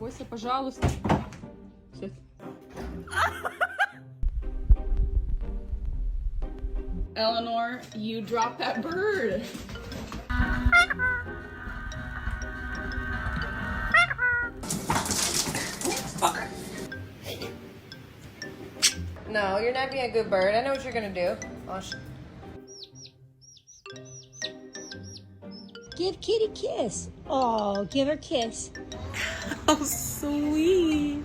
Бойся, пожалуйста. Все. Eleanor, you dropped that bird. No, you're not being a good bird. I know what you're gonna do. Give Kitty a kiss. Oh, give her a kiss. How sweet.